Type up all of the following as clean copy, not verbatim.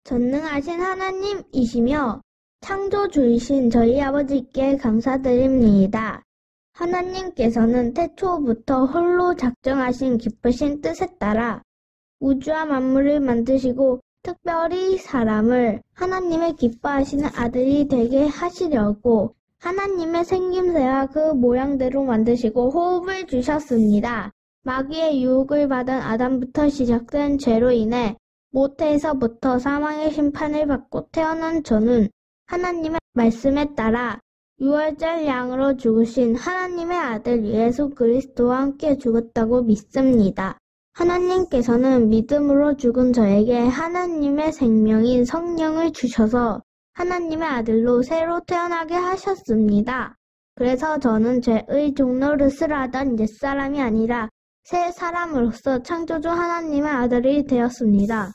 전능하신 하나님이시며 창조주이신 저희 아버지께 감사드립니다. 하나님께서는 태초부터 홀로 작정하신 기쁘신 뜻에 따라 우주와 만물을 만드시고 특별히 사람을 하나님의 기뻐하시는 아들이 되게 하시려고 하나님의 생김새와 그 모양대로 만드시고 호흡을 주셨습니다. 마귀의 유혹을 받은 아담부터 시작된 죄로 인해 모태에서부터 사망의 심판을 받고 태어난 저는 하나님의 말씀에 따라 유월절 양으로 죽으신 하나님의 아들 예수 그리스도와 함께 죽었다고 믿습니다. 하나님께서는 믿음으로 죽은 저에게 하나님의 생명인 성령을 주셔서 하나님의 아들로 새로 태어나게 하셨습니다. 그래서 저는 죄의 종노릇을 하던 옛사람이 아니라 새 사람으로서 창조주 하나님의 아들이 되었습니다.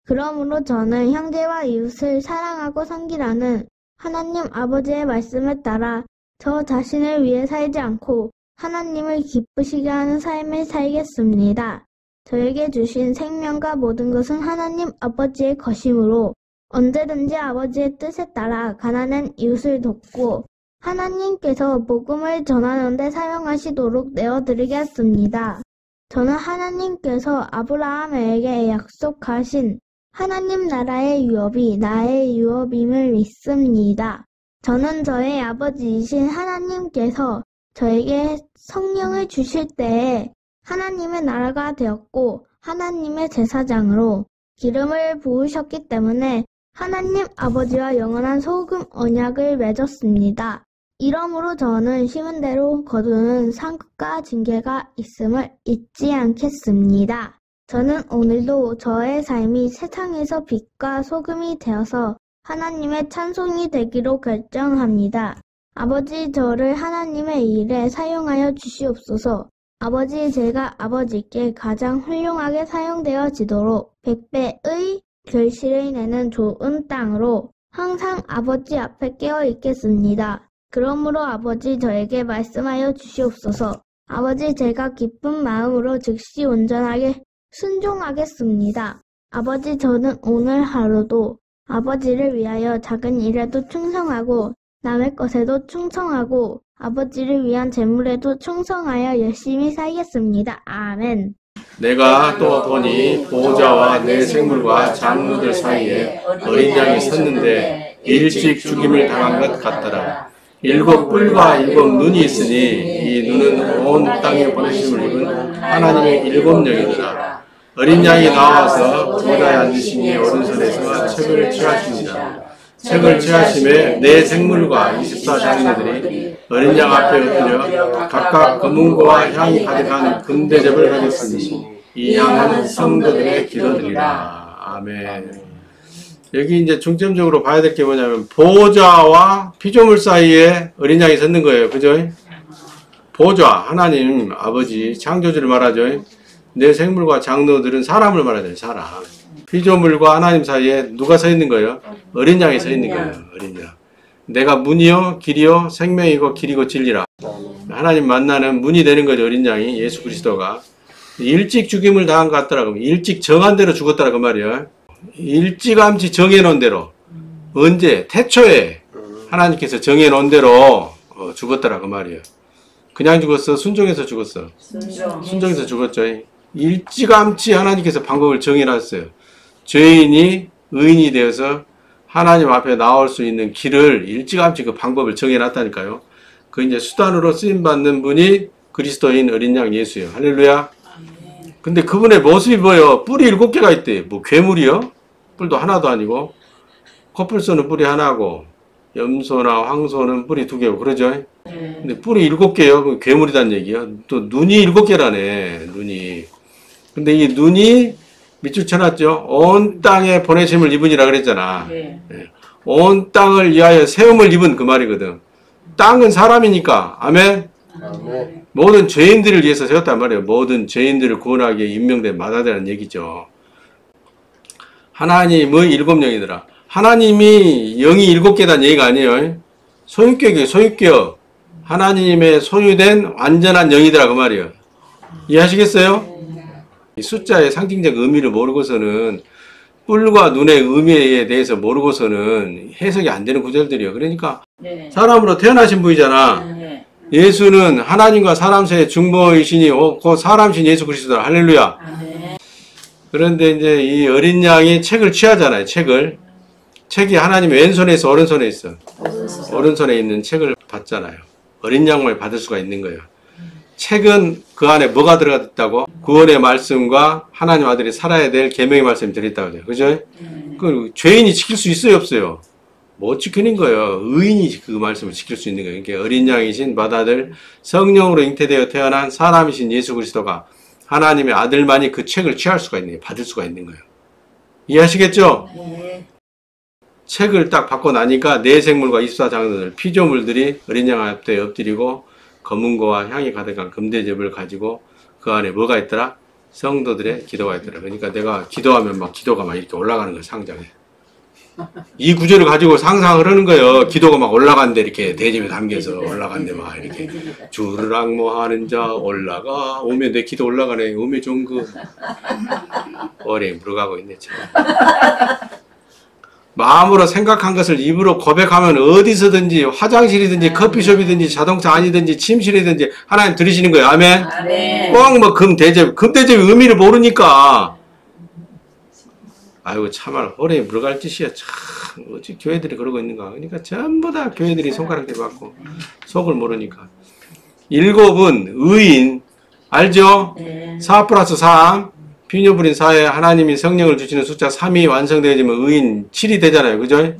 그러므로 저는 형제와 이웃을 사랑하고 섬기라는 하나님 아버지의 말씀에 따라 저 자신을 위해 살지 않고 하나님을 기쁘시게 하는 삶을 살겠습니다. 저에게 주신 생명과 모든 것은 하나님 아버지의 것이므로 언제든지 아버지의 뜻에 따라 가난한 이웃을 돕고 하나님께서 복음을 전하는 데 사용하시도록 내어드리겠습니다. 저는 하나님께서 아브라함에게 약속하신 하나님 나라의 유업이 나의 유업임을 믿습니다. 저는 저의 아버지이신 하나님께서 저에게 성령을 주실 때에 하나님의 나라가 되었고 하나님의 제사장으로 기름을 부으셨기 때문에 하나님 아버지와 영원한 소금 언약을 맺었습니다. 이러므로 저는 심은 대로 거두는 상급과 징계가 있음을 잊지 않겠습니다. 저는 오늘도 저의 삶이 세상에서 빛과 소금이 되어서 하나님의 찬송이 되기로 결정합니다. 아버지, 저를 하나님의 일에 사용하여 주시옵소서. 아버지, 제가 아버지께 가장 훌륭하게 사용되어지도록 100배의 결실을 내는 좋은 땅으로 항상 아버지 앞에 깨어 있겠습니다. 그러므로 아버지, 저에게 말씀하여 주시옵소서. 아버지, 제가 기쁜 마음으로 즉시 온전하게 순종하겠습니다. 아버지, 저는 오늘 하루도 아버지를 위하여 작은 일에도 충성하고 남의 것에도 충성하고 아버지를 위한 재물에도 충성하여 열심히 살겠습니다. 아멘. 내가 또 보니 보호자와 내 생물과 장로들 사이에 어린 양이 섰는데 일찍 죽임을 당한 것 같더라. 7 뿔과 7 눈이 있으니 이 눈은 온 땅에 보내심을 입은 하나님의 7 영이더라. 어린 양이 나와서 보호자에 앉으신 이의 오른손에서 책을 취하십니다. 책을 취하심에 내 생물과 24장로들이 어린 양 앞에 엎드려 각각 검은고와 향이 가득한 금대접을 가졌으니 이 양은 성도들의 기도들이라. 아멘. 여기 이제 중점적으로 봐야 될 게 뭐냐면 보호자와 피조물 사이에 어린 양이 섰는 거예요. 그죠? 보호자, 하나님 아버지 창조주를 말하죠. 내 생물과 장로들은 사람을 말하잖아요. 사람. 피조물과 하나님 사이에 누가 서 있는 거예요? 어린 양이 서 있는 거예요. 어린 양. 내가 문이요 길이요 생명이고 길이고 진리라. 하나님 만나는 문이 되는 거죠. 어린 양이 예수 그리스도가. 일찍 죽임을 당한 것 같더라고. 일찍 정한 대로 죽었더라 그 말이에요. 일찌감치 정해놓은 대로. 언제? 태초에 하나님께서 정해놓은 대로 죽었더라 그 말이에요. 그냥 죽었어? 순종해서 죽었어? 순종해서 죽었죠. 일찌감치 하나님께서 방법을 정해놨어요. 죄인이 의인이 되어서 하나님 앞에 나올 수 있는 길을 일찌감치 그 방법을 정해놨다니까요. 그 이제 수단으로 쓰임받는 분이 그리스도인 어린 양 예수예요. 할렐루야. 근데 그분의 모습이 뭐예요? 뿔이 7개가 있대. 뭐 괴물이요? 뿔도 하나도 아니고. 코뿔소는 뿔이 하나고 염소나 황소는 뿔이 2개고 그러죠? 근데 뿔이 7개요. 그럼 괴물이란 얘기야. 또 눈이 7개라네. 눈이. 근데 이 눈이 밑줄 쳐놨죠. 온 땅에 보내심을 입은이라 그랬잖아. 네. 온 땅을 위하여 세움을 입은 그 말이거든. 땅은 사람이니까. 아멘. 아멘. 모든 죄인들을 위해서 세웠단 말이에요. 모든 죄인들을 구원하기에 임명된 마다되라는 얘기죠. 하나님의 7 영이더라. 하나님이 영이 7개란 얘기가 아니에요. 소유격이에요. 소유격. 하나님의 소유된 완전한 영이더라 그 말이에요. 이해하시겠어요? 이 숫자의 상징적 의미를 모르고서는 뿔과 눈의 의미에 대해서 모르고서는 해석이 안 되는 구절들이에요. 그러니까 네. 사람으로 태어나신 분이잖아. 네. 예수는 하나님과 사람 사이의 중보이시니 그 사람이신 예수 그리스도라. 할렐루야. 네. 그런데 이제 이 어린 양이 책을 취하잖아요. 책이 하나님의 왼손에 있어, 오른손에 있어. 오른손에 있는 책을 받잖아요. 어린 양만 받을 수가 있는 거예요. 책은 그 안에 뭐가 들어갔다고? 구원의 말씀과 하나님 아들이 살아야 될 계명의 말씀이 들어있다고 해요. 그죠? 그 죄인이 지킬 수 있어요, 없어요? 못 지키는 거예요. 의인이 그 말씀을 지킬 수 있는 거예요. 그러니까 어린 양이신 맏아들 성령으로 잉태되어 태어난 사람이신 예수 그리스도가 하나님의 아들만이 그 책을 취할 수가 있는 거예요. 받을 수가 있는 거예요. 이해하시겠죠? 네. 책을 딱 받고 나니까 내 생물과 24장로들 피조물들이 어린 양 앞에 엎드리고 검은고와 향이 가득한 금대접을 가지고 그 안에 뭐가 있더라? 성도들의 기도가 있더라. 그러니까 내가 기도하면 막 기도가 막 이렇게 올라가는 거예요, 상장에. 이 구절을 가지고 상상을 하는 거예요. 기도가 막 올라간대, 이렇게 대접에 담겨서 올라간대, 막 이렇게. 주를 악모하는 자 올라가. 오면 내 기도 올라가네. 오면 좀 어뢰에 물어가고 있네, 참. 마음으로 생각한 것을 입으로 고백하면 어디서든지 화장실이든지 커피숍이든지 자동차 안이든지 침실이든지 하나님 들으시는 거예요. 아멘? 아멘. 꼭 뭐 금대접의 의미를 모르니까. 아이고 참말 호래에 물어갈 짓이야. 참 어찌 교회들이 그러고 있는가. 그러니까 전부 다 교회들이 손가락질 받고 속을 모르니까. 7은 의인 알죠? 4 플러스 3 비녀 부린 4에 하나님이 성령을 주시는 숫자 3이 완성되어지면 의인 7이 되잖아요. 그죠?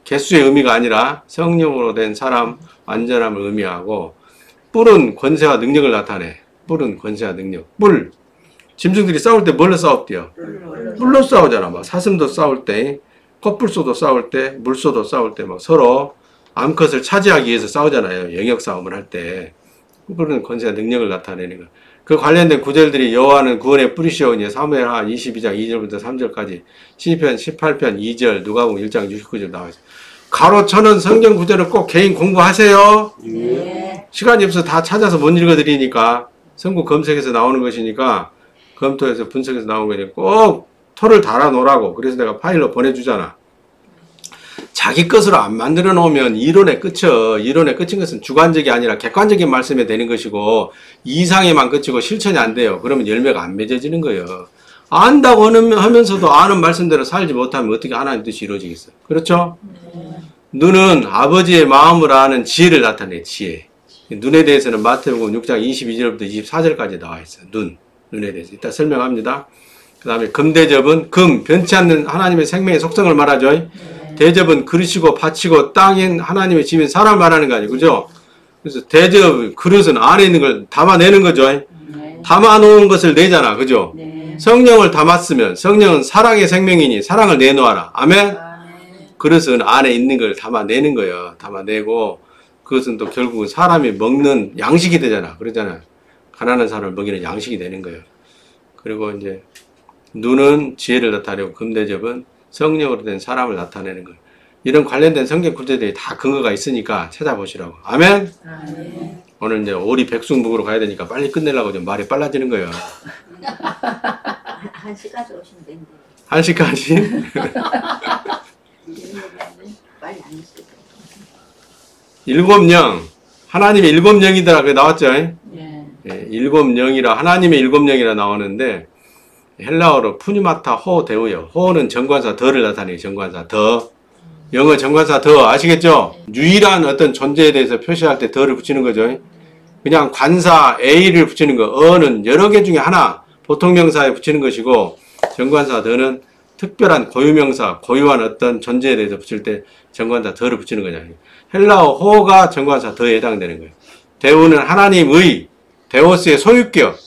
개수의 의미가 아니라 성령으로 된 사람 완전함을 의미하고 뿔은 권세와 능력을 나타내. 뿔은 권세와 능력. 뿔. 짐승들이 싸울 때 뭘로 싸웠대요? 뿔로 싸우잖아. 막 사슴도 싸울 때, 컵불소도 싸울 때, 물소도 싸울 때 막 서로 암컷을 차지하기 위해서 싸우잖아요. 영역 싸움을 할 때. 뿔은 권세와 능력을 나타내는 거. 그 관련된 구절들이 여호와는 구원의 뿌리시오. 이제 사무엘하 22장 2절부터 3절까지 시편 18편 2절 누가복음 1장 69절 나와 있어요. 가로쳐는 성경 구절을 꼭 개인 공부하세요. 네. 시간이 없어서 다 찾아서 못 읽어드리니까 성구 검색해서 나오는 것이니까 검토해서 분석해서 나온 거니까 꼭 토를 달아 놓으라고. 그래서 내가 파일로 보내주잖아. 자기 것으로 안 만들어 놓으면 이론의 끝이요. 이론의 끝인 것은 주관적이 아니라 객관적인 말씀에 되는 것이고 이상에만 끝이고 실천이 안 돼요. 그러면 열매가 안 맺어지는 거예요. 안다고 하면서도 아는 말씀대로 살지 못하면 어떻게 하나님 뜻이 이루어지겠어요. 그렇죠? 눈은 아버지의 마음을 아는 지혜를 나타내. 지혜. 눈에 대해서는 마태복음 6장 22절부터 24절까지 나와 있어요. 눈에 대해서. 이따 설명합니다. 그 다음에 금대접은 변치 않는 하나님의 생명의 속성을 말하죠. 대접은 그릇이고 밭이고 땅인 하나님의 집인 사람을 말하는 거 아니에요. 그죠? 그래서 대접, 그릇은 안에 있는 걸 담아내는 거죠. 담아놓은 것을 내잖아. 그죠? 성령을 담았으면 성령은 사랑의 생명이니 사랑을 내놓아라. 아멘? 그릇은 안에 있는 걸 담아내는 거예요. 담아내고 그것은 또 결국은 사람이 먹는 양식이 되잖아. 그러잖아요. 가난한 사람을 먹이는 양식이 되는 거예요. 그리고 이제 눈은 지혜를 나타내고 금대접은 성령으로 된 사람을 나타내는 거예요. 이런 관련된 성경 구절들이 다 근거가 있으니까 찾아보시라고. 아멘? 아멘. 오늘 이제 오리 백숙묵으로 가야 되니까 빨리 끝내려고 좀 말이 빨라지는 거예요. 1시까지 오시면 되는데. 1시까지? 빨리 안 오시죠. 7영. 하나님의 7영이더라. 그게 나왔죠? 네. 예, 7영이라, 하나님의 7영이라 나오는데, 헬라어로 푸니마타 호 데우요. 호는 정관사 더를 나타내요. 정관사 더. 영어 정관사 더 아시겠죠? 유일한 어떤 존재에 대해서 표시할 때 더를 붙이는 거죠. 그냥 관사 A를 붙이는 거. 어는 여러 개 중에 하나 보통 명사에 붙이는 것이고 정관사 더는 특별한 고유명사, 고유한 어떤 존재에 대해서 붙일 때 정관사 더를 붙이는 거냐. 헬라어 호가 정관사 더에 해당되는 거예요. 데우는 하나님의 데오스의 소유격.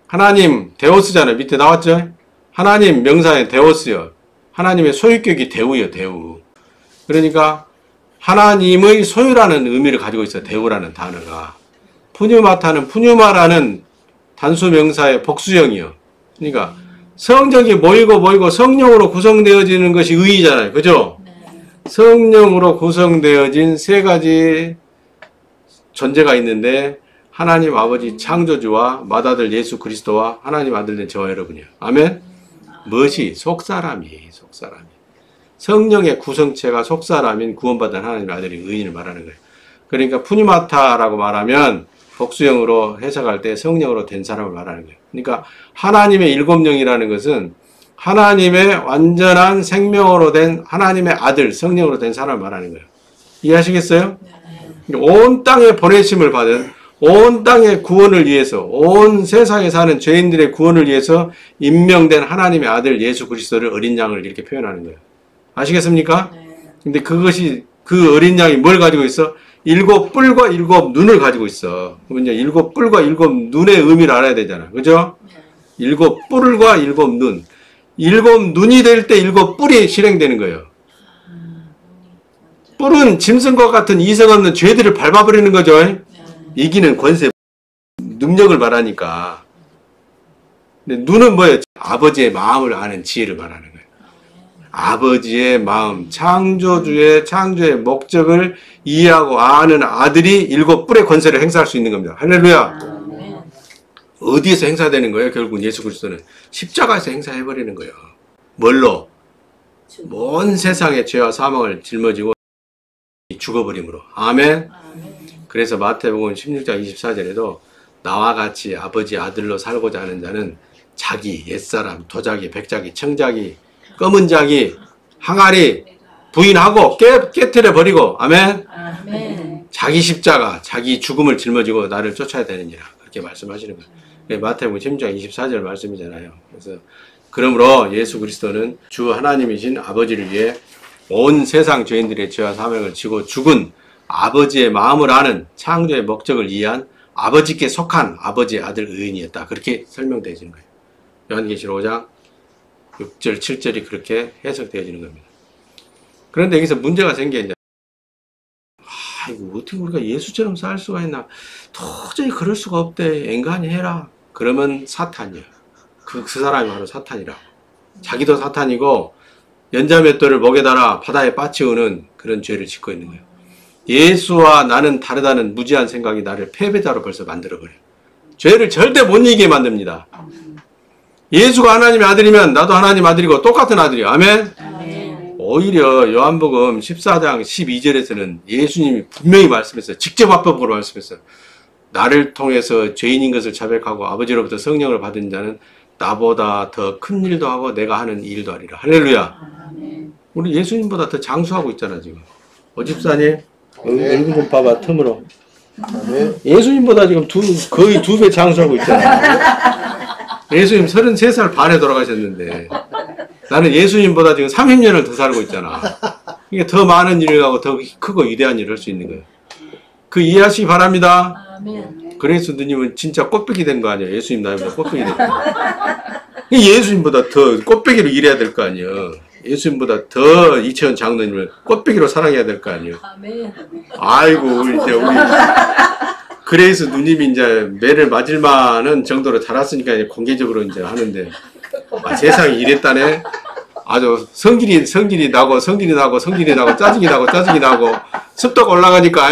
하나님 데오스잖아요. 밑에 나왔죠? 하나님 명사의 데오스요. 하나님의 소유격이 데우요. 데우. 그러니까 하나님의 소유라는 의미를 가지고 있어요. 데우라는 단어가. 푸뉴마타는 푸뉴마라는 단수 명사의 복수형이요. 그러니까 성적이 모이고 성령으로 구성되어지는 것이 의이잖아요. 그죠? 성령으로 구성되어진 세 가지 존재가 있는데 하나님 아버지 창조주와 맏아들 예수 그리스도와 하나님 아들 된 저와 여러분이요. 아멘? 무엇이? 속사람이. 성령의 구성체가 속사람인 구원받은 하나님의 아들이 의인을 말하는 거예요. 그러니까 푸니마타라고 말하면 복수형으로 해석할 때 성령으로 된 사람을 말하는 거예요. 그러니까 하나님의 일곱 영이라는 것은 하나님의 완전한 생명으로 된 하나님의 아들, 성령으로 된 사람을 말하는 거예요. 이해하시겠어요? 온 땅에 보내심을 받은, 온 땅의 구원을 위해서, 온 세상에 사는 죄인들의 구원을 위해서 임명된 하나님의 아들 예수 그리스도를 어린 양을 이렇게 표현하는 거예요. 아시겠습니까? 근데 그것이, 그 어린 양이 뭘 가지고 있어? 일곱 뿔과 일곱 눈을 가지고 있어. 그러면 이제 일곱 뿔과 일곱 눈의 의미를 알아야 되잖아. 그죠? 일곱 뿔과 일곱 눈. 일곱 눈이 될 때 일곱 뿔이 실행되는 거예요. 뿔은 짐승과 같은 이성 없는 죄들을 밟아버리는 거죠. 이기는 권세, 능력을 말하니까. 근데 눈은 뭐예요? 아버지의 마음을 아는 지혜를 말하는 거예요. 아버지의 마음, 창조주의 목적을 이해하고 아는 아들이 일곱 뿔의 권세를 행사할 수 있는 겁니다. 할렐루야. 어디에서 행사되는 거예요? 결국 예수 그리스도는 십자가에서 행사해버리는 거예요. 뭘로? 온 세상의 죄와 사망을 짊어지고 죽어버림으로. 아멘. 그래서 마태복음 16장 24절에도 나와 같이 아버지 아들로 살고자 하는 자는 자기, 옛사람, 도자기, 백자기, 청자기, 검은 자기, 항아리 부인하고 깨트려 버리고. 아멘. 자기 십자가, 자기 죽음을 짊어지고 나를 쫓아야 되느니라. 그렇게 말씀하시는 거예요. 마태복음 16장 24절 말씀이잖아요. 그래서 그러므로 예수 그리스도는 주 하나님이신 아버지를 위해 온 세상 죄인들의 죄와 사명을 지고 죽은 아버지의 마음을 아는 창조의 목적을 이해한 아버지께 속한 아버지의 아들 의인이었다. 그렇게 설명되어지는 거예요. 요한계시록 5장 6절, 7절이 그렇게 해석되어지는 겁니다. 그런데 여기서 문제가 생겨 이제 이거 어떻게 우리가 예수처럼 살 수가 있나? 도저히 그럴 수가 없대. 앵간히 해라. 그러면 사탄이야. 그 사람이 바로 사탄이라고. 자기도 사탄이고 연자맷돌을 목에 달아 바다에 빠치우는 그런 죄를 짓고 있는 거예요. 예수와 나는 다르다는 무지한 생각이 나를 패배자로 벌써 만들어버려요. 죄를 절대 못 이기게 만듭니다. 예수가 하나님의 아들이면 나도 하나님 아들이고 똑같은 아들이에요. 아멘? 오히려 요한복음 14장 12절에서는 예수님이 분명히 말씀했어요. 직접 합법으로 말씀했어요. 나를 통해서 죄인인 것을 자백하고 아버지로부터 성령을 받은 자는 나보다 더 큰 일도 하고 내가 하는 일도 하리라. 할렐루야. 우리 예수님보다 더 장수하고 있잖아 지금. 오집사님 얼굴 좀 봐봐 틈으로. 예수님보다 지금 거의 2배 장수하고 있잖아. 예수님 33살 반에 돌아가셨는데 나는 예수님보다 지금 30년을 더 살고 있잖아. 이게 더 많은 일을 하고 더 크고 위대한 일을 할 수 있는 거예요. 그 이해하시기 바랍니다. 그래서 누님은 진짜 꽃배기 된 거 아니에요. 예수님 나이보다 꽃배기 된 거. 예수님보다 더 꽃배기로 일해야 될 거 아니에요. 예수님보다 더 이채원 장로님을 꽃배기로 사랑해야 될 거 아니에요. 아이고 이제 우리 그래서 누님이 이제 매를 맞을 만한 정도로 자랐으니까 이제 공개적으로 이제 하는데 세상이 이랬다네. 아주 성질이 나고 짜증이 나고 습도가 올라가니까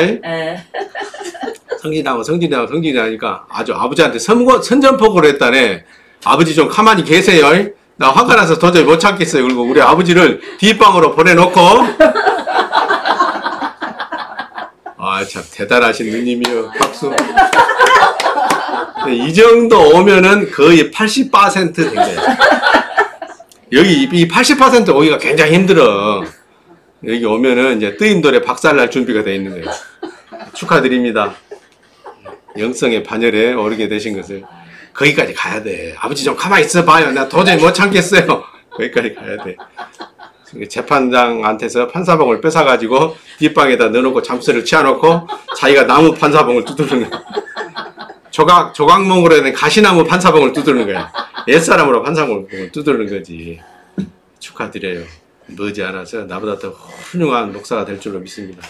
성질이 나니까 아주 아버지한테 선전포고를 했다네. 아버지 좀 가만히 계세요. 나 화가 나서 도저히 못 참겠어요. 그리고 우리 아버지를 뒷방으로 보내놓고 참 대단하신 누님이요. 박수. 이 정도 오면은 거의 80% 된 거예요. 여기 이 80% 오기가 굉장히 힘들어. 여기 오면은 이제 뜨임돌에 박살날 준비가 되어 있는 거예요. 축하드립니다. 영성의 반열에 오르게 되신 것을. 거기까지 가야 돼. 아버지 좀 가만히 있어봐요. 나 도저히 못 참겠어요. 거기까지 가야 돼. 재판장한테서 판사봉을 뺏어가지고 뒷방에다 넣어놓고 잠수를 치워놓고 자기가 나무 판사봉을 두드리는 거야. 조각몽으로 된 가시나무 판사봉을 두드리는 거야. 옛사람으로 판사봉을 두드리는 거지. 축하드려요. 머지않아서 나보다 더 훌륭한 목사가 될 줄로 믿습니다.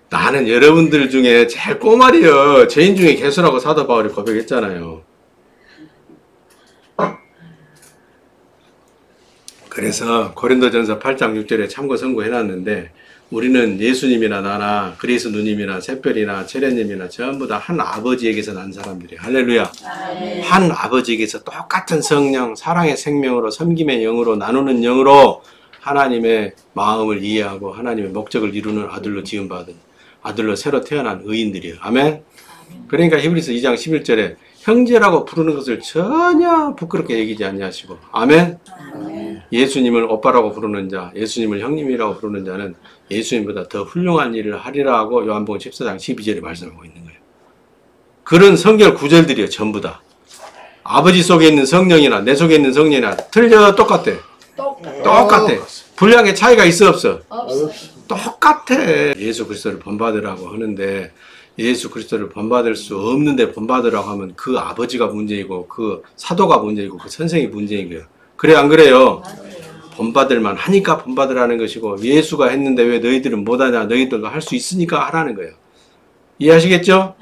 나는 여러분들 중에 제일 꼬말이요. 죄인 중에 개수라고 사도 바울이 고백했잖아요. 그래서 고린도전서 8장 6절에 참고 선고해놨는데 우리는 예수님이나 나나 그리스 누님이나 샛별이나 채련님이나 전부 다 한 아버지에게서 난 사람들이에요. 할렐루야. 한 아버지에게서 똑같은 성령, 사랑의 생명으로 섬김의 영으로 나누는 영으로 하나님의 마음을 이해하고 하나님의 목적을 이루는 아들로 지음받은 아들로 새로 태어난 의인들이에요. 아멘. 그러니까 히브리서 2장 11절에 형제라고 부르는 것을 전혀 부끄럽게 여기지 아니하시고 아멘. 예수님을 오빠라고 부르는 자, 예수님을 형님이라고 부르는 자는 예수님보다 더 훌륭한 일을 하리라 하고 요한복음 14장 12절에 말씀하고 있는 거예요. 그런 성결 구절들이에요. 전부 다. 아버지 속에 있는 성령이나 내 속에 있는 성령이나 틀려 똑같아. 똑같아. 분량의 차이가 있어 없어? 똑같아. 예수 그리스도를 본받으라고 하는데 예수 그리스도를 본받을 수 없는데 본받으라고 하면 그 아버지가 문제이고 그 사도가 문제이고 그 선생이 문제인 거예요. 그래 안 그래요? 본받을만 하니까 본받으라는 것이고 예수가 했는데 왜 너희들은 못하냐? 너희들도 할 수 있으니까 하라는 거예요. 이해하시겠죠?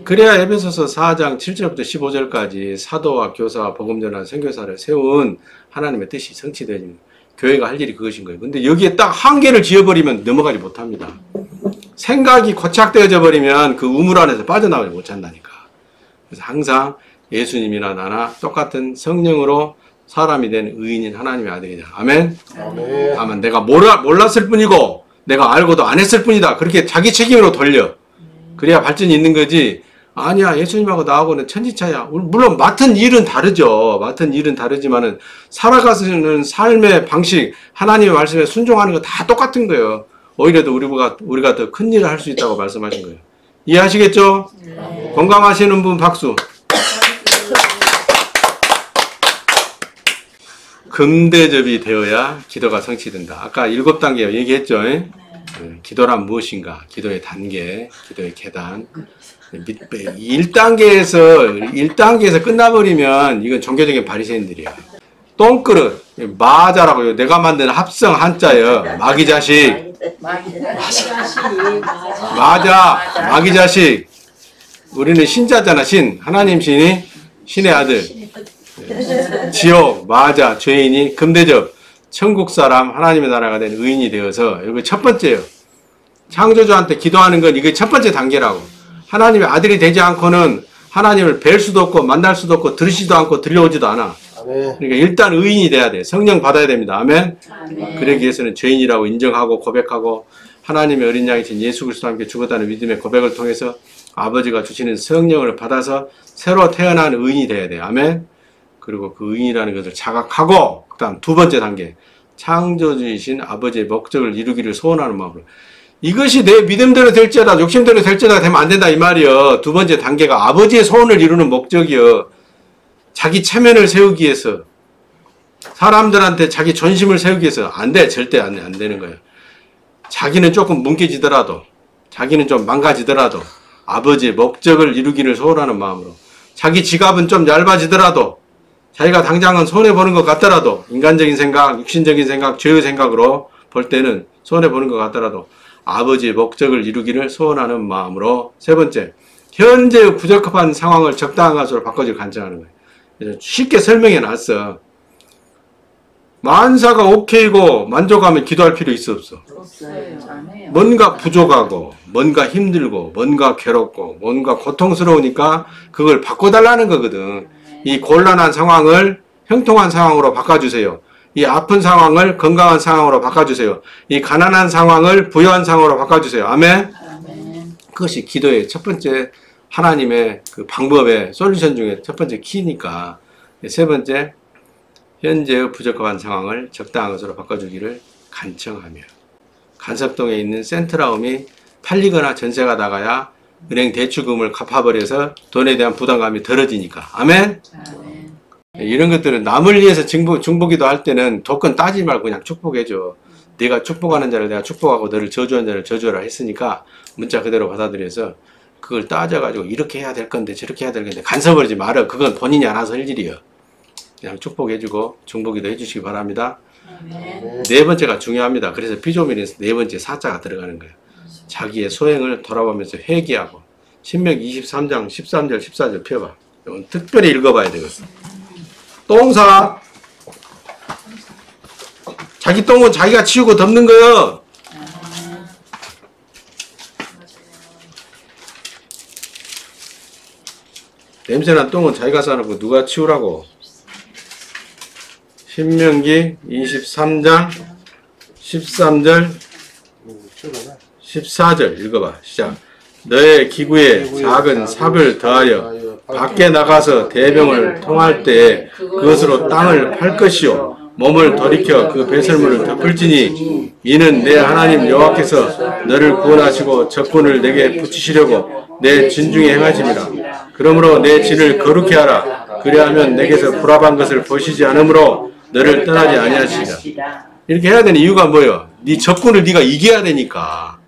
그래야 에베소서 4장 7절부터 15절까지 사도와 교사와 복음전한 선교사를 세운 하나님의 뜻이 성취되는 교회가 할 일이 그것인 거예요. 근데 여기에 딱 한계를 지어버리면 넘어가지 못합니다. 생각이 고착되어져 버리면 그 우물 안에서 빠져나오지 못한다니까. 그래서 항상 예수님이나 나나 똑같은 성령으로 사람이 된 의인인 하나님의 아들이다. 아멘? 아멘. 내가 몰랐을 뿐이고 내가 알고도 안 했을 뿐이다. 그렇게 자기 책임으로 돌려. 그래야 발전이 있는 거지. 아니야, 예수님하고 나하고는 천지차야. 물론 맡은 일은 다르죠. 맡은 일은 다르지만은 살아가는 삶의 방식, 하나님의 말씀에 순종하는 거 다 똑같은 거예요. 오히려 더 우리가 더 큰 일을 할 수 있다고 말씀하신 거예요. 이해하시겠죠? 네. 공감하시는 분 박수. 금대접이 되어야 기도가 성취된다. 아까 7단계 얘기했죠? 네. 기도란 무엇인가? 기도의 단계, 기도의 계단. 1단계에서 끝나버리면 이건 종교적인 바리새인들이야. 똥그릇, 마자라고요. 내가 만든 합성 한자예요. 마귀자식. 마자, 마귀자식. 우리는 신자잖아, 신. 하나님 신이 신의 아들. 지옥, 마자, 죄인이 금대접. 천국 사람, 하나님의 나라가 된 의인이 되어서, 이거 첫 번째예요. 창조주한테 기도하는 건 이게 첫 번째 단계라고. 하나님의 아들이 되지 않고는 하나님을 뵐 수도 없고, 만날 수도 없고, 들으시도 않고, 들려오지도 않아. 그러니까 일단 의인이 돼야 돼. 성령 받아야 됩니다. 아멘? 그러기 위해서는 죄인이라고 인정하고, 고백하고, 하나님의 어린 양이신 예수 그리스도와 함께 죽었다는 믿음의 고백을 통해서 아버지가 주시는 성령을 받아서 새로 태어난 의인이 돼야 돼. 아멘? 그리고 그 의인이라는 것을 자각하고, 그 다음 두 번째 단계, 창조주이신 아버지의 목적을 이루기를 소원하는 마음으로. 이것이 내 믿음대로 될지어다, 욕심대로 될지어다 되면 안 된다 이 말이요. 두 번째 단계가 아버지의 소원을 이루는 목적이요. 자기 체면을 세우기 위해서, 사람들한테 자기 존심을 세우기 위해서 안 돼. 절대 안 되는 거예요. 자기는 조금 뭉개지더라도, 자기는 좀 망가지더라도 아버지의 목적을 이루기를 소원하는 마음으로, 자기 지갑은 좀 얇아지더라도, 자기가 당장은 손해보는 것 같더라도, 인간적인 생각, 육신적인 생각, 죄의 생각으로 볼 때는 손해보는 것 같더라도 아버지의 목적을 이루기를 소원하는 마음으로. 세 번째, 현재의 부적합한 상황을 적당한 것으로 바꿔줄 간청하는 거예요. 쉽게 설명해 놨어. 만사가 오케이고 만족하면 기도할 필요 있어 없어? 뭔가 부족하고, 뭔가 힘들고, 뭔가 괴롭고, 뭔가 고통스러우니까 그걸 바꿔달라는 거거든. 이 곤란한 상황을 형통한 상황으로 바꿔주세요. 이 아픈 상황을 건강한 상황으로 바꿔주세요. 이 가난한 상황을 부유한 상황으로 바꿔주세요. 아멘? 그것이 기도의 첫 번째, 하나님의 그 방법의 솔루션 중에 첫 번째 키니까. 세 번째, 현재의 부적합한 상황을 적당한 것으로 바꿔주기를 간청하며. 간섭동에 있는 센트라움이 팔리거나 전세가 나가야 은행 대출금을 갚아버려서 돈에 대한 부담감이 덜어지니까. 아멘? 이런 것들은 남을 위해서 중보기도 할 때는 도건 따지지 말고 그냥 축복해줘. 네가 축복하는 자를 내가 축복하고 너를 저주하는 자를 저주하라 했으니까 문자 그대로 받아들여서 그걸 따져가지고 이렇게 해야 될 건데 저렇게 해야 될 건데 간섭하지 말아. 그건 본인이 알아서 할 일이요. 그냥 축복해주고 중보기도 해주시기 바랍니다. 네 번째가 중요합니다. 그래서 피조민에서 네 번째 사자가 들어가는 거예요. 자기의 소행을 돌아보면서 회개하고. 신명기 23장 13절 14절 펴봐. 이건 특별히 읽어봐야 되겠어. 똥사. 자기 똥은 자기가 치우고 덮는 거요. 냄새난 똥은 자기가 싸놓고 누가 치우라고. 신명기 23장 13절 14절 읽어봐. 시작. 너의 기구에 작은 삽을 더하여 밖에 나가서 대병을 통할 때에 그것으로 땅을 팔 것이요 몸을 돌이켜 그 배설물을 덮을지니 이는 내 하나님 여호와께서 너를 구원하시고 적군을 내게 붙이시려고 내 진중에 행하심이라. 그러므로 내 진을 거룩히 하라. 그리하면 내게서 불합한 것을 보시지 않으므로 너를 떠나지 아니하시리라. 이렇게 해야 되는 이유가 뭐예요? 네 적군을 네가 이겨야 되니까.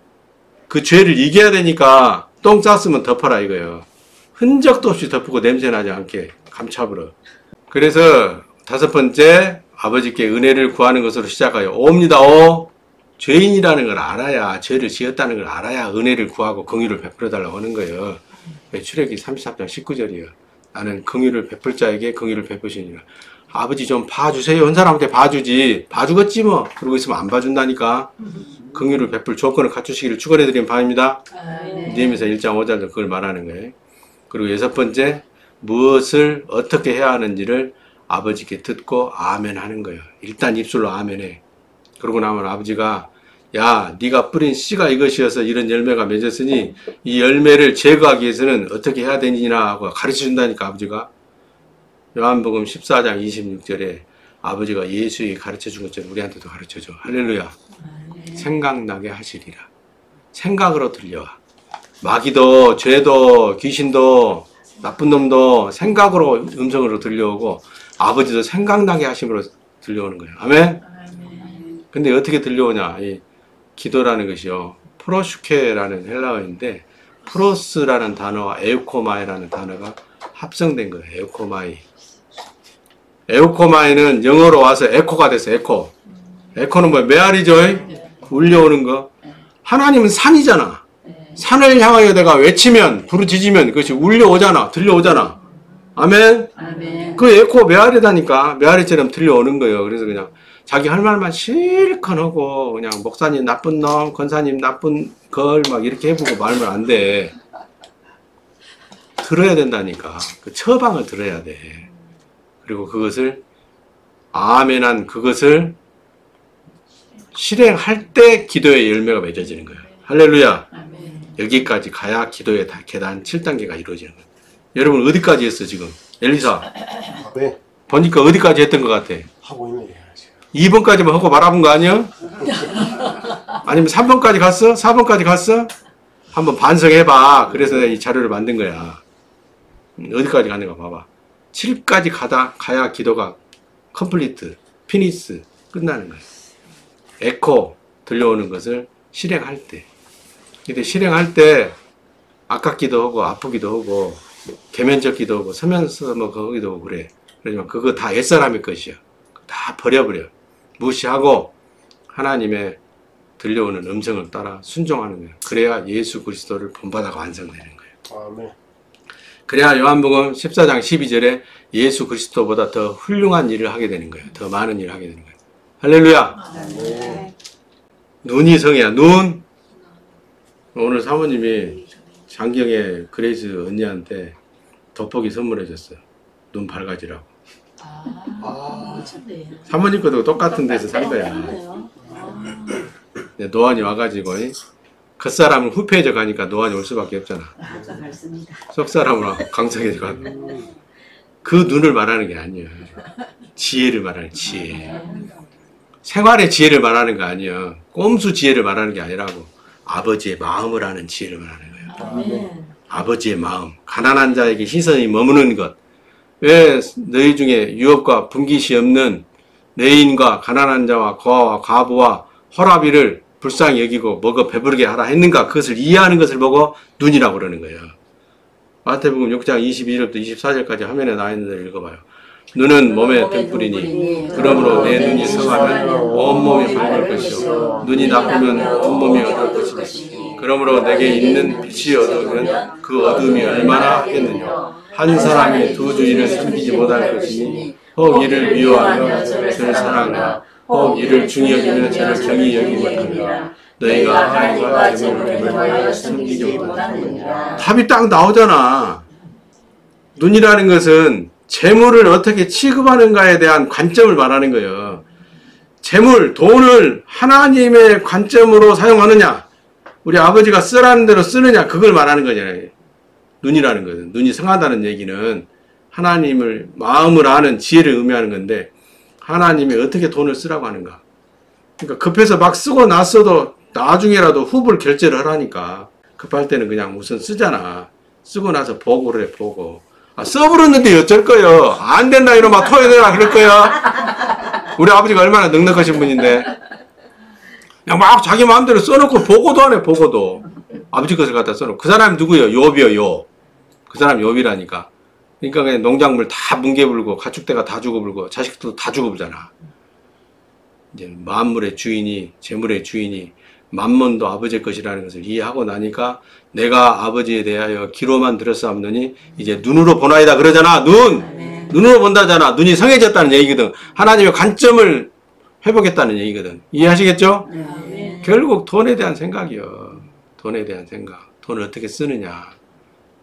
그 죄를 이겨야 되니까 똥 쌌으면 덮어라 이거예요. 흔적도 없이 덮고 냄새나지 않게 감춰버려. 그래서 5번째, 아버지께 은혜를 구하는 것으로 시작하여 옵니다. 죄인이라는 걸 알아야, 죄를 지었다는 걸 알아야 은혜를 구하고 긍휼을 베풀어달라고 하는 거예요. 출애기 33장 19절이에요. 나는 긍휼을 베풀 자에게 긍휼을 베푸시니라. 아버지 좀 봐주세요. 한 사람한테 봐주지. 봐주겠지 뭐. 그러고 있으면 안 봐준다니까. 긍휼을 베풀 조건을 갖추시기를 축원해드리는 바입니다. 느헤미야 1장 5절도 그걸 말하는 거예요. 그리고 6번째, 무엇을 어떻게 해야 하는지를 아버지께 듣고 아멘 하는 거예요. 일단 입술로 아멘해. 그러고 나면 아버지가 야, 네가 뿌린 씨가 이것이어서 이런 열매가 맺었으니 이 열매를 제거하기 위해서는 어떻게 해야 되느냐 하고 가르쳐 준다니까 아버지가. 요한복음 14장 26절에 아버지가 예수에게 가르쳐 준 것처럼 우리한테도 가르쳐 줘. 할렐루야. 생각나게 하시리라. 생각으로 들려와. 마귀도 죄도 귀신도 나쁜 놈도 생각으로 음성으로 들려오고 아버지도 생각나게 하심으로 들려오는 거예요. 아멘? 근데 어떻게 들려오냐. 이 기도라는 것이요. 프로슈케라는 헬라어인데 프로스라는 단어와 에우코마이라는 단어가 합성된 거예요. 에우코마이. 에우코마이는 영어로 와서 에코가 됐어요. 에코. 에코는 뭐예요? 메아리죠? 울려오는 거. 하나님은 산이잖아. 산을 향하여 내가 외치면 부르짖으면 그것이 울려오잖아. 들려오잖아. 아멘? 아멘. 그 에코 메아리다니까. 메아리처럼 들려오는 거예요. 그래서 그냥 자기 할 말만 실컷 하고 그냥 목사님 나쁜 놈, 권사님 나쁜 걸 막 이렇게 해보고 말면 안 돼. 들어야 된다니까. 그 처방을 들어야 돼. 그리고 그것을 아멘한 그것을 실행할 때 기도의 열매가 맺어지는 거예요. 할렐루야. 아멘. 여기까지 가야 기도의 계단 7단계가 이루어지는 거예요. 여러분 어디까지 했어 지금? 엘리사. 네. 보니까 어디까지 했던 것 같아? 하고 있네요. 2번까지만 하고 말아본 거 아니야? 아니면 3번까지 갔어? 4번까지 갔어? 한번 반성해봐. 그래서 이 자료를 만든 거야. 어디까지 가는가 봐봐. 7까지 가야 기도가 컴플리트, 피니스, 끝나는 거예요. 에코, 들려오는 것을 실행할 때. 근데 실행할 때 아깝기도 하고 아프기도 하고 계면적 기도 하고 서면서 뭐 거기도 하고 그래. 그러지만 그거 다 옛사람의 것이야. 다 버려버려. 무시하고 하나님의 들려오는 음성을 따라 순종하는 거예요. 그래야 예수 그리스도를 본받아가 완성되는 거예요. 아멘. 그래야 요한복음 14장 12절에 예수 그리스도보다 더 훌륭한 일을 하게 되는 거예요. 더 많은 일을 하게 되는 거예요. 할렐루야. 네. 눈이 성이야. 눈. 오늘 사모님이 장경의 그레이스 언니한테 돋보기 선물해 줬어요. 눈 밝아지라고. 사모님 것도 똑같은 데서 산 거야. 노안이 와가지고 겉사람은 후패해져 가니까 노안이 올 수밖에 없잖아. 속사람으로 강성해져 가고. 그 눈을 말하는 게 아니에요. 지혜를 말하는 지혜. 생활의 지혜를 말하는 거 아니에요. 꼼수 지혜를 말하는 게 아니라고. 아버지의 마음을 아는 지혜를 말하는 거예요. 아버지의 마음. 가난한 자에게 시선이 머무는 것. 왜 너희 중에 유업과 분깃이 없는 레인과 가난한 자와 고아와 과부와 호라비를 불쌍히 여기고 먹어 배부르게 하라 했는가? 그것을 이해하는 것을 보고 눈이라고 그러는 거예요. 마태복음 6장 22절부터 24절까지 화면에 나와 있는 대로 읽어봐요. 눈은 몸의 등불이니 그러므로 내 눈이 성하면 온몸이 밝을 것이요 눈이 나쁘면 온몸이 어두울 것이니 그러므로 내게 있는 빛이 어두우면 그 어둠이 얼마나 하겠느냐. 한 사람이 두 주인을 섬기지 못할 것이니 혹 이를 미워하며 저를 사랑하라 혹 이를 중히 여기며 저를 경히 여기지 못하며 너희가 하나님과 제물을 겸하여 섬기지 못하느니라. 답이 딱 나오잖아. 눈이라는 것은 재물을 어떻게 취급하는가에 대한 관점을 말하는 거예요. 재물, 돈을 하나님의 관점으로 사용하느냐, 우리 아버지가 쓰라는 대로 쓰느냐, 그걸 말하는 거잖아요. 눈이라는 것은. 눈이 성하다는 얘기는 하나님을, 마음을 아는 지혜를 의미하는 건데, 하나님이 어떻게 돈을 쓰라고 하는가. 그러니까 급해서 막 쓰고 났어도 나중에라도 후불 결제를 하라니까. 급할 때는 그냥 우선 쓰잖아. 쓰고 나서 보고를 해, 보고. 아, 써버렸는데 어쩔 거요. 안 된다 이러면 토해내라 그럴 거야. 우리 아버지가 얼마나 넉넉하신 분인데. 그냥 막 자기 마음대로 써놓고 보고도 안 해, 보고도. 아버지 것을 갖다 써놓고. 그 사람이 누구예요? 욥이요, 욥. 그 사람이 욥이라니까. 그러니까 그냥 농작물 다 뭉개불고, 가축대가 다 죽어불고, 자식들도 다 죽어불잖아. 이제 만물의 주인이, 재물의 주인이, 만몬도 아버지의 것이라는 것을 이해하고 나니까 내가 아버지에 대하여 귀로만 들었사옵느니 이제 눈으로 보나이다 그러잖아. 눈으로 본다잖아. 눈이 성해졌다는 얘기거든. 하나님의 관점을 회복했다는 얘기거든. 이해하시겠죠? 네. 결국 돈에 대한 생각이요. 돈에 대한 생각. 돈을 어떻게 쓰느냐.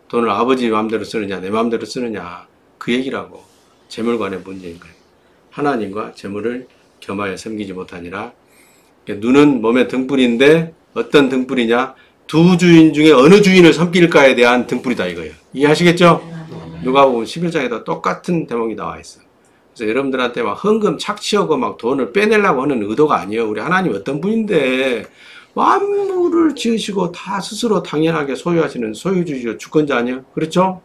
돈을 아버지 마음대로 쓰느냐, 내 마음대로 쓰느냐. 그 얘기라고. 재물관의 문제인 거예요. 하나님과 재물을 겸하여 섬기지 못하니라. 눈은 몸의 등불인데 어떤 등불이냐? 두 주인 중에 어느 주인을 섬길까에 대한 등불이다 이거예요. 이해하시겠죠? 누가복음 11장에도 똑같은 대목이 나와 있어. 그래서 여러분들한테 막 헌금 착취하고 막 돈을 빼내려고 하는 의도가 아니에요. 우리 하나님 어떤 분인데 만물을 지으시고 다 스스로 당연하게 소유하시는 소유주시고 주권자 아니에요? 그렇죠?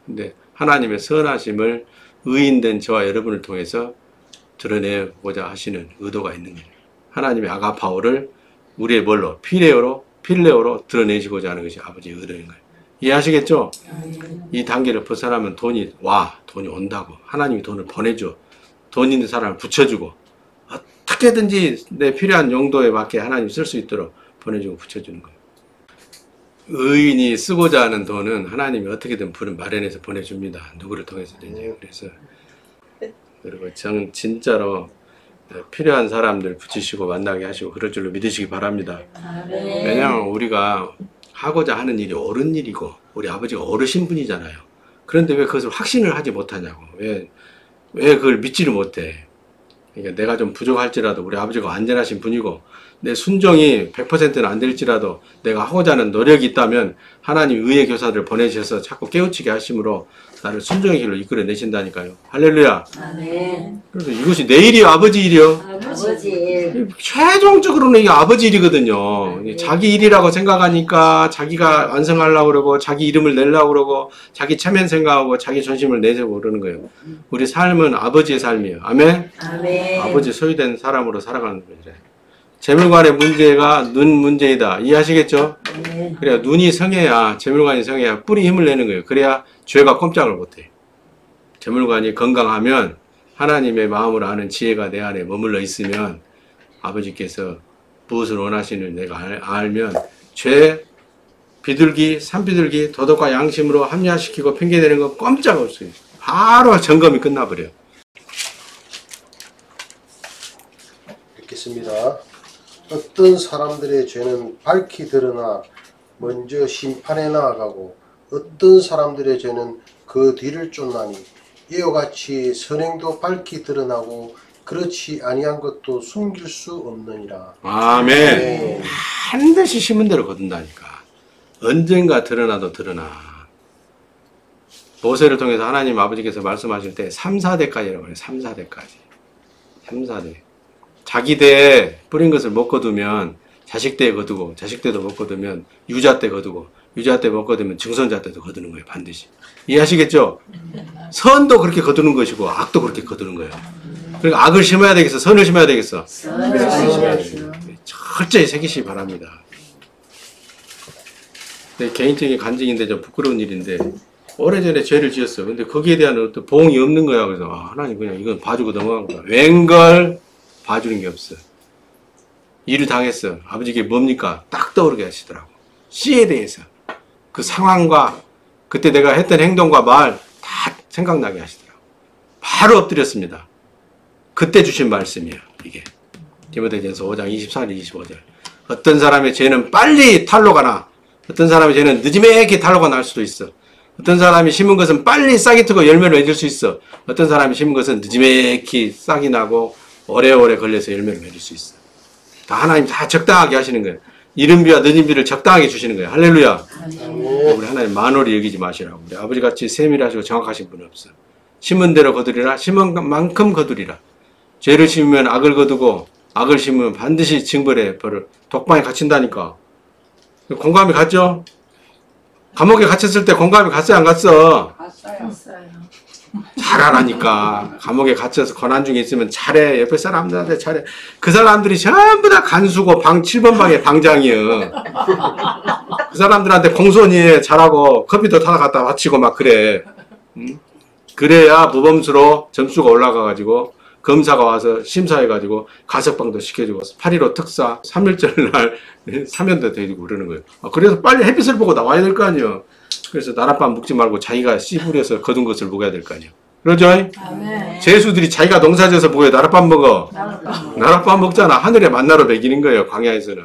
근데 하나님의 선하심을 의인된 저와 여러분을 통해서 드러내고자 하시는 의도가 있는 거예요. 하나님의 아가파오를 우리의 뭘로? 필레오로 드러내시고자 하는 것이 아버지의 의도인 거예요. 이해하시겠죠? 이 단계를 벗어나면 돈이 온다고. 하나님이 돈을 보내줘. 돈 있는 사람을 붙여주고 어떻게든지 내 필요한 용도에 맞게 하나님이 쓸 수 있도록 보내주고 붙여주는 거예요. 의인이 쓰고자 하는 돈은 하나님이 어떻게든 마련해서 보내줍니다. 누구를 통해서든지. 그래서 그리고 진짜로 필요한 사람들 붙이시고 만나게 하시고 그럴 줄로 믿으시기 바랍니다. 왜냐하면 우리가 하고자 하는 일이 옳은 일이고 우리 아버지가 어르신 분이잖아요. 그런데 왜 그것을 확신을 하지 못하냐고. 왜 그걸 믿지를 못해. 그러니까 내가 좀 부족할지라도 우리 아버지가 완전하신 분이고 내 순종이 100%는 안 될지라도 내가 하고자 하는 노력이 있다면 하나님 의의 교사들을 보내셔서 자꾸 깨우치게 하심으로 나를 순종의 길로 이끌어내신다니까요. 할렐루야. 아멘. 그래서 이것이 내 일이요, 아버지 일이요? 아버지 일. 최종적으로는 이게 아버지 일이거든요. 자기 일이라고 생각하니까 자기가 완성하려고 그러고 자기 이름을 내려고 그러고 자기 체면 생각하고 자기 존심을 내세우고 그러는 거예요. 우리 삶은 아버지의 삶이에요. 아멘? 아멘. 아버지 소유된 사람으로 살아가는 거죠. 재물관의 문제가 눈 문제이다. 이해하시겠죠? 네. 그래야 눈이 성해야, 재물관이 성해야 뿌리 힘을 내는 거예요. 그래야 죄가 꼼짝을 못해. 재물관이 건강하면 하나님의 마음을 아는 지혜가 내 안에 머물러 있으면 아버지께서 무엇을 원하시는 내가 알면 죄, 비둘기, 산비둘기, 도덕과 양심으로 합리화시키고 핑계대는 거 꼼짝 없어요. 바로 점검이 끝나버려요. 읽겠습니다. 어떤 사람들의 죄는 밝히 드러나 먼저 심판에 나아가고 어떤 사람들의 죄는 그 뒤를 쫓나니 이와 같이 선행도 밝히 드러나고 그렇지 아니한 것도 숨길 수 없느니라. 아멘. 네. 반드시 심은 대로 거둔다니까. 언젠가 드러나도 드러나. 모세를 통해서 하나님 아버지께서 말씀하실 때 3, 4대까지라고 해요. 3, 4대까지. 3, 4대. 자기 대에 뿌린 것을 못 거두면 자식 대에 거두고 자식 대도 못 거두면 유자 대 거두고 유자 대 못 거두면 증손자 때도 거두는 거예요. 반드시. 이해하시겠죠? 선도 그렇게 거두는 것이고 악도 그렇게 거두는 거예요. 그러니까 악을 심어야 되겠어? 선을 심어야 되겠어? 선을 심어야 되겠어. 철저히 새기시기 바랍니다. 내 개인적인 간증인데 좀 부끄러운 일인데 오래전에 죄를 지었어. 근데 거기에 대한 어떤 보응이 없는 거야. 그래서 하나님 그냥 이건 봐주고 넘어간 거야. 웬걸 봐주는 게 없어. 일을 당했어. 아버지께 뭡니까? 딱 떠오르게 하시더라고. 씨에 대해서 그 상황과 그때 내가 했던 행동과 말 다 생각나게 하시더라고. 바로 엎드렸습니다. 그때 주신 말씀이에요. 이게 디모데전서 5장 24절 25절. 어떤 사람의 죄는 빨리 탈로가 나. 어떤 사람의 죄는 늦지막히 탈로가 날 수도 있어. 어떤 사람이 심은 것은 빨리 싹이 트고 열매를 맺을 수 있어. 어떤 사람이 심은 것은 느지막이 싹이 나고 오래오래 걸려서 열매를 맺을 수 있어. 다 하나님 다 적당하게 하시는 거예요. 이른 비와 늦은 비를 적당하게 주시는 거예요. 할렐루야. 우리 하나님 만홀히 여기지 마시라고. 우리 아버지같이 세밀하시고 정확하신 분은 없어. 심은 대로 거두리라. 심은 만큼 거두리라. 죄를 심으면 악을 거두고 악을 심으면 반드시 징벌의 벌을 독방에 갇힌다니까. 공감이 갔죠? 감옥에 갇혔을 때 공감이 갔어요, 안 갔어? 갔어요. 잘하라니까. 감옥에 갇혀서 고난 중에 있으면 잘해. 옆에 사람들한테 잘해. 그 사람들이 전부 다 간수고 방 7번 방에 방장이요. 그 사람들한테 공손히 잘하고 커피도 타다 갖다 바치고 막 그래. 응? 그래야 모범수로 점수가 올라가가지고 검사가 와서 심사해가지고 가석방도 시켜주고 8.15 특사 3.1절 날 사면도 되고 그러는 거예요. 그래서 빨리 햇빛을 보고 나와야 될 거 아니에요. 그래서 나랏밥 먹지 말고 자기가 씨 부려서 거둔 것을 먹어야 될 거 아니에요. 그러죠? 아멘. 제수들이 자기가 농사져서 뭐해? 나랏밥 먹어. 나랏밥 먹잖아. 하늘에 만나로 먹이는 거예요. 광야에서는.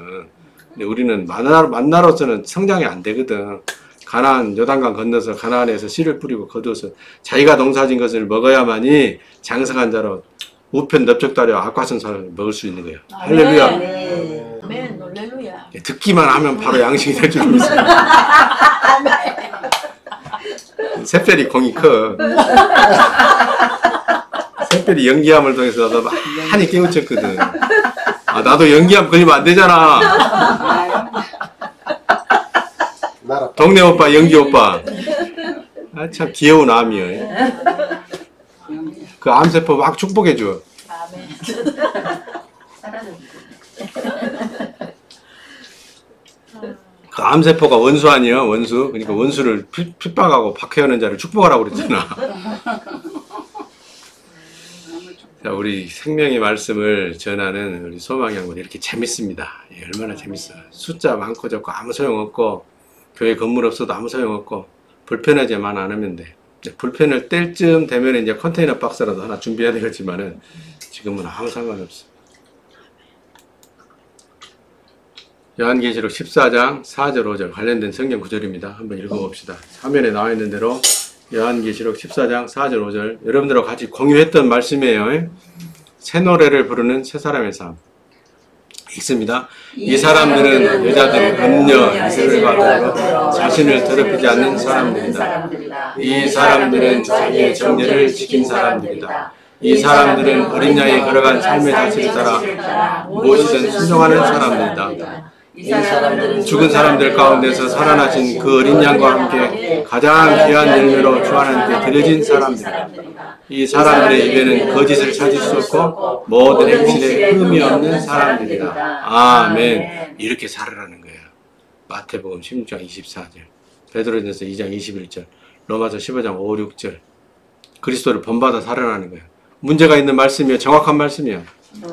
근데 우리는 만나로서는 성장이 안 되거든. 가나안 요단강 건너서 가나안에서 씨를 뿌리고 거두어서 자기가 농사진 것을 먹어야만이 장성한 자로 우편 넓적다리와 악과선사를 먹을 수 있는 거예요. 할렐루야. 아멘. 할렐루야. 듣기만 하면 바로 양식이 될 줄 알았어요. 샛별이 공이 커. 샛별이 연기함을 통해서 나도 많이 깨우쳤거든. 나도 연기함 걸리면 안 되잖아. 동네 오빠, 연기 오빠. 참 귀여운 암이요. 그 암세포 막 축복해줘. 아멘. 그 암세포가 원수 아니에요, 원수. 그러니까 원수를 핍박하고 박해하는 자를 축복하라고 그랬잖아. 자, 우리 생명의 말씀을 전하는 우리 소망이 양반 이렇게 재밌습니다. 얼마나 재밌어. 숫자 많고 적고 아무 소용없고 교회 건물 없어도 아무 소용없고 불편하지만 않으면 돼. 불편을 뗄 쯤 되면 이제 컨테이너 박스라도 하나 준비해야 되겠지만은 지금은 아무 상관없어. 요한계시록 14장 4절 5절 관련된 성경 구절입니다. 한번 읽어봅시다. 화면에 나와 있는 대로 요한계시록 14장 4절 5절 여러분들하고 같이 공유했던 말씀이에요. 새 노래를 부르는 세 사람의 삶. 읽습니다. 이 사람들은 여자들, 음녀, 이세벨과 더불어 자신을 더럽히지 않는 사람들이다. 이 사람들은 자기의 정죄를 지킨 사람들이다. 이 사람들은 어린 양이 걸어간 삶의 자체를 따라 무엇이든 순종하는 사람들이다. 이 사람들은 죽은 사람들 가운데서 살아나신 그 어린 양과 함께 가장 귀한 열매로 주 하나님께 드려진 사람들이다. 이 사람들의 입에는 거짓을 찾을 수 없고 모든 행실에 흠이 없는 사람들이다. 아멘. 이렇게 살아라는 거예요. 마태복음 16장 24절, 베드로전서 2장 21절, 로마서 15장 5, 6절. 그리스도를 본받아 살아라는 거예요. 문제가 있는 말씀이에요. 정확한 말씀이에요.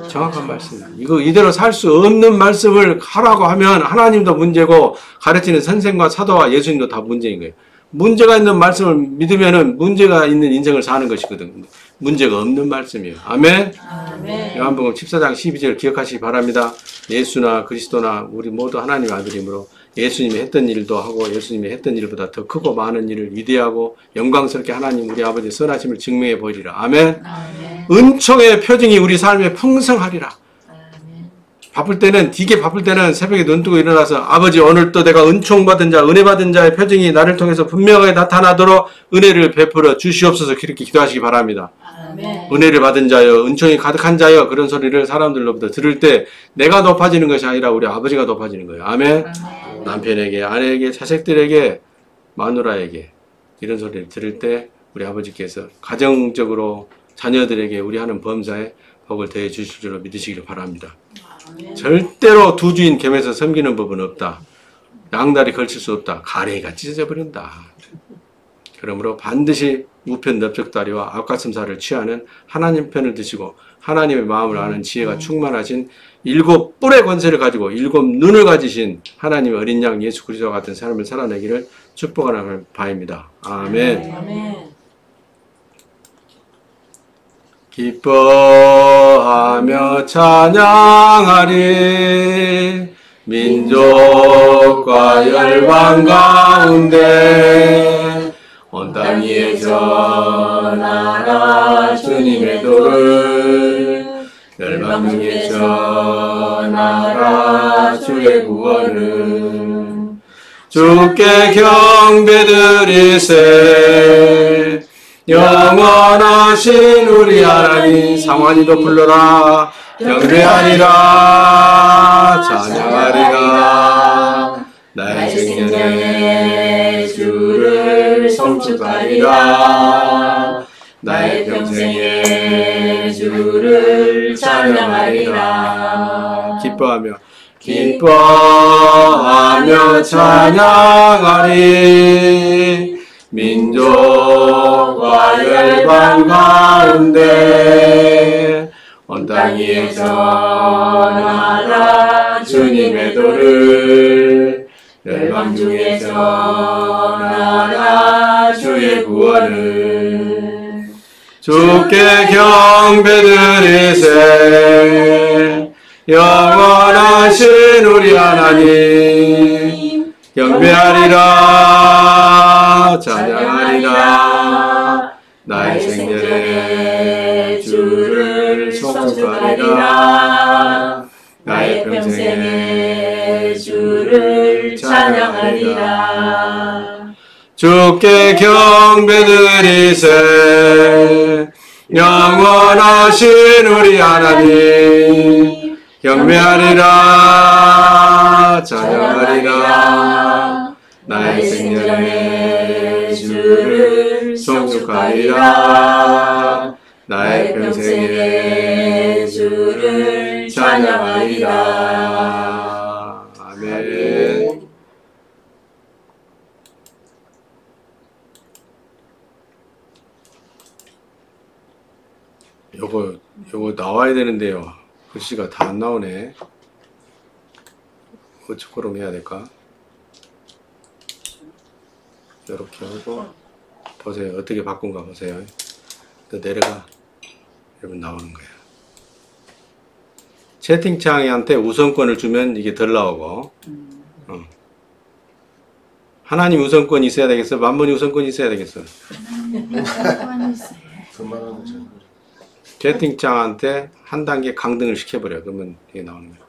정확한 말씀이에요. 이거 이대로 살 수 없는 말씀을 하라고 하면 하나님도 문제고 가르치는 선생과 사도와 예수님도 다 문제인 거예요. 문제가 있는 말씀을 믿으면은 문제가 있는 인생을 사는 것이거든. 문제가 없는 말씀이에요. 아멘. 아멘. 요한복음 14장 12절 기억하시기 바랍니다. 예수나 그리스도나 우리 모두 하나님의 아들이므로 예수님이 했던 일도 하고 예수님이 했던 일보다 더 크고 많은 일을 위대하고 영광스럽게 하나님 우리 아버지의 선하심을 증명해 보이리라. 아멘. 아멘. 은총의 표징이 우리 삶에 풍성하리라. 아멘. 바쁠 때는 되게 바쁠 때는 새벽에 눈 뜨고 일어나서 아버지 오늘도 내가 은총 받은 자 은혜 받은 자의 표징이 나를 통해서 분명하게 나타나도록 은혜를 베풀어 주시옵소서 그렇게 기도하시기 바랍니다. 아멘. 은혜를 받은 자여 은총이 가득한 자여 그런 소리를 사람들로부터 들을 때 내가 높아지는 것이 아니라 우리 아버지가 높아지는 거예요. 아멘. 아멘. 남편에게 아내에게 자식들에게 마누라에게 이런 소리를 들을 때 우리 아버지께서 가정적으로 자녀들에게 우리 하는 범사에 복을 더해 주실 줄로 믿으시기를 바랍니다. 아멘. 절대로 두 주인 겸해서 섬기는 법은 없다. 양다리 걸칠 수 없다. 가래가 찢어져 버린다. 그러므로 반드시 우편 넓적다리와 앞가슴살을 취하는 하나님 편을 드시고 하나님의 마음을 아는 지혜가 충만하신 7뿔의 권세를 가지고 7눈을 가지신 하나님의 어린 양 예수 그리스도와 같은 삶을 살아내기를 축복하는 바입니다. 아멘. 아멘. 기뻐하며 찬양하리 민족과 열방 가운데 온 땅 위에 전하라 주님의 도를 열방 중에 전하라 주의 구원을 주께 경배드리세 영원하신 우리 하나님 상환이도 불러라 경배하리라 찬양하리라 나의 생년에 주를 송축하리라 나의 평생에 주를 찬양하리라 기뻐하며 찬양하리 민족과 열방 가운데 온 땅 위에 전하라 주님의 도를 열방 중에 전하라 주의 구원을 주께 경배드리세 영원하신 우리 하나님 경배하리라 찬양하리라 나의 생전에 주를 송축하리라 나의 평생에 주를 찬양하리라 주께 경배드리세 영원하신 우리 하나님 경배하리라 찬양하리라 나의 생전에 주를 송축하리라 나의 평생에 주를 찬양하리라 아멘. 요거 나와야 되는데요. 글씨가 다 안 나오네. 어쩌고럼 해야 될까? 이렇게 하고 보세요. 어떻게 바꾼가 보세요. 또 내려가. 여러분 나오는 거야. 채팅창한테 우선권을 주면 이게 덜 나오고 하나님 우선권이 있어야 되겠어? 만번이 우선권이 있어야 되겠어? 채팅창한테 한 단계 강등을 시켜버려. 그러면 이게 나오는 거야.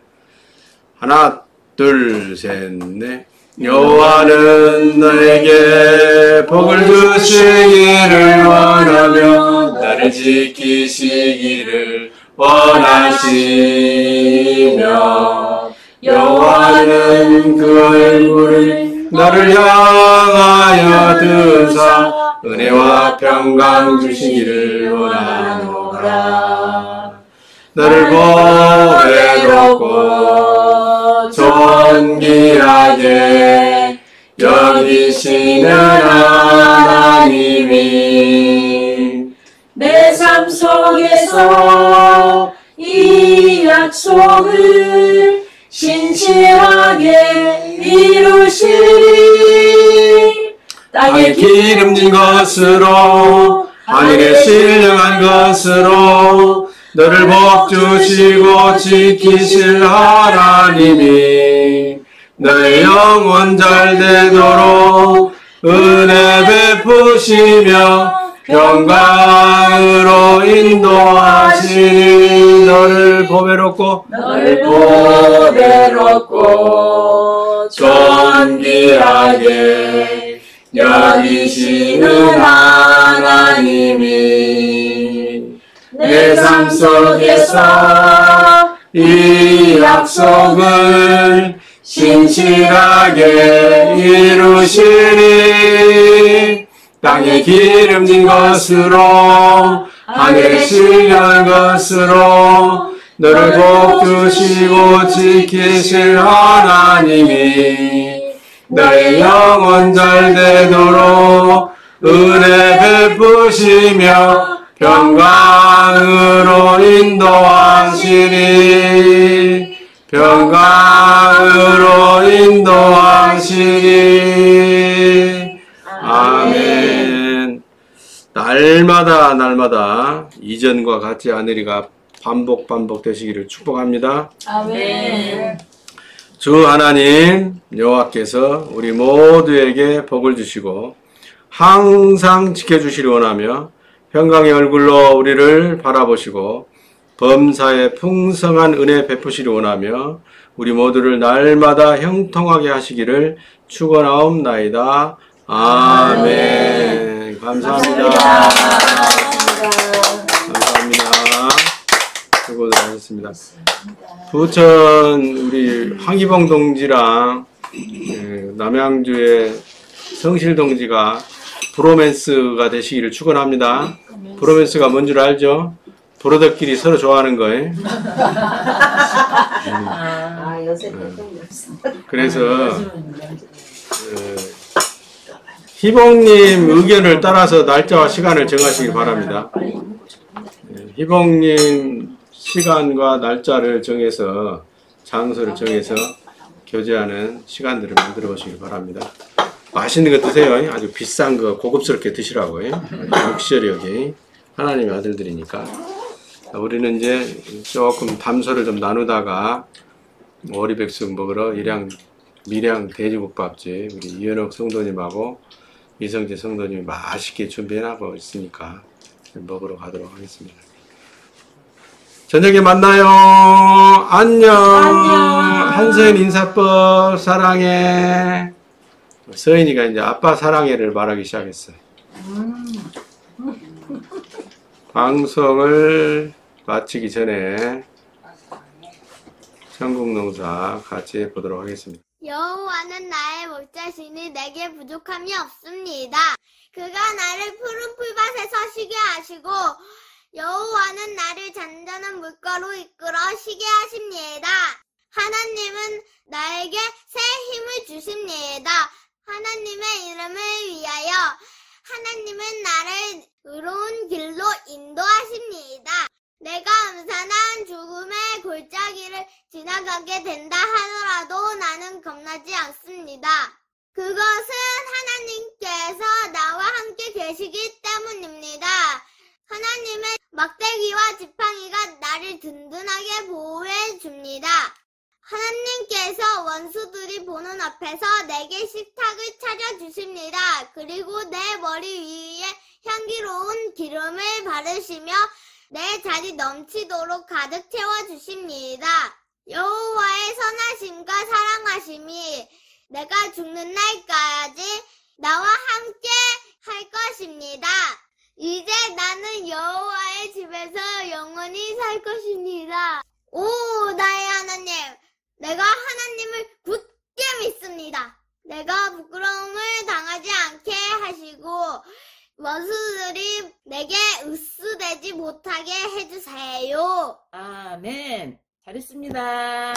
하나, 둘, 셋, 넷. 여호와는 너에게 복을 주시기를 원하며 나를 지키시기를 원하시며 여호와는 그 얼굴을 너를 향하여 드사 은혜와 평강 주시기를 원하노라. 너를 보배롭고 존귀하게 여기시는 하나님이 내 삶 속에서 이 약속을 신실하게 이루시리. 땅에 기름진 것으로 하늘에 신령한 것으로 너를 복주시고 지키실 하나님이 너의 영혼 잘되도록 은혜 베푸시며 평강으로 인도하시니 너를 보배롭고 존귀하게 여기시는 하나님이 내 삶 속에서 이 약속을 신실하게 이루시니 땅에 기름진 것으로 하늘에 신령한 것으로 너를 복주시고 지키실 하나님이 너의 영혼 잘되도록 은혜 베푸시며 평강으로 인도하시리. 평강으로 인도하시리. 아멘. 날마다 이전과 같지 않으리가 반복 되시기를 축복합니다. 아멘. 주 하나님 여호와께서 우리 모두에게 복을 주시고 항상 지켜주시리 원하며 평강의 얼굴로 우리를 바라보시고 범사에 풍성한 은혜 베푸시리 원하며 우리 모두를 날마다 형통하게 하시기를 축원하옵나이다. 아멘. 감사합니다. 감사합니다. 수고들 하셨습니다. 부천 우리 황희봉 동지랑 남양주의 성실 동지가 브로맨스가 되시기를 축원합니다. 브로맨스가 뭔 줄 알죠? 브로더끼리 서로 좋아하는 거예요. 그래서 희봉님 의견을 따라서 날짜와 시간을 정하시기 바랍니다. 희봉님 시간과 날짜를 정해서 장소를 정해서 교제하는 시간들을 만들어 보시기 바랍니다. 맛있는 거 드세요. 아주 비싼 거 고급스럽게 드시라고요. 럭셔리하게 하나님의 아들들이니까. 우리는 이제 조금 담소를 좀 나누다가 오리백숙 먹으러 밀양 돼지국밥집 우리 이현옥 성도님하고 이성재 성도님이 맛있게 준비해놓고 있으니까 먹으러 가도록 하겠습니다. 저녁에 만나요. 안녕. 한서인 인사법 사랑해. 서인이가 이제 아빠 사랑해를 말하기 시작했어요. 방송을 마치기 전에 천국농사 같이 해보도록 하겠습니다. 여호와는 나의 목자시니 내게 부족함이 없습니다. 그가 나를 푸른 풀밭에서 쉬게 하시고 여호와는 나를 잔잔한 물가로 이끌어 쉬게 하십니다. 하나님은 나에게 새 힘을 주십니다. 하나님의 이름을 위하여 하나님은 나를 의로운 길로 인도하십니다. 내가 음산한 죽음의 골짜기를 지나가게 된다 하더라도 나는 겁나지 않습니다. 그것은 하나님께서 나와 함께 계시기 때문입니다. 하나님의 막대기와 지팡이가 나를 든든하게 보호해 줍니다. 하나님께서 원수들이 보는 앞에서 내게 식탁을 차려주십니다. 그리고 내 머리 위에 향기로운 기름을 바르시며 내 잔이 넘치도록 가득 채워주십니다. 여호와의 선하심과 사랑하심이 내가 죽는 날까지 나와 함께 할 것입니다. 이제 나는 여호와의 집에서 영원히 살 것입니다. 오 나의 하나님, 내가 하나님을 굳게 믿습니다. 내가 부끄러움을 당하지 않게 하시고 원수들이 내게 으스대지 못하게 해주세요. 아멘. 잘했습니다.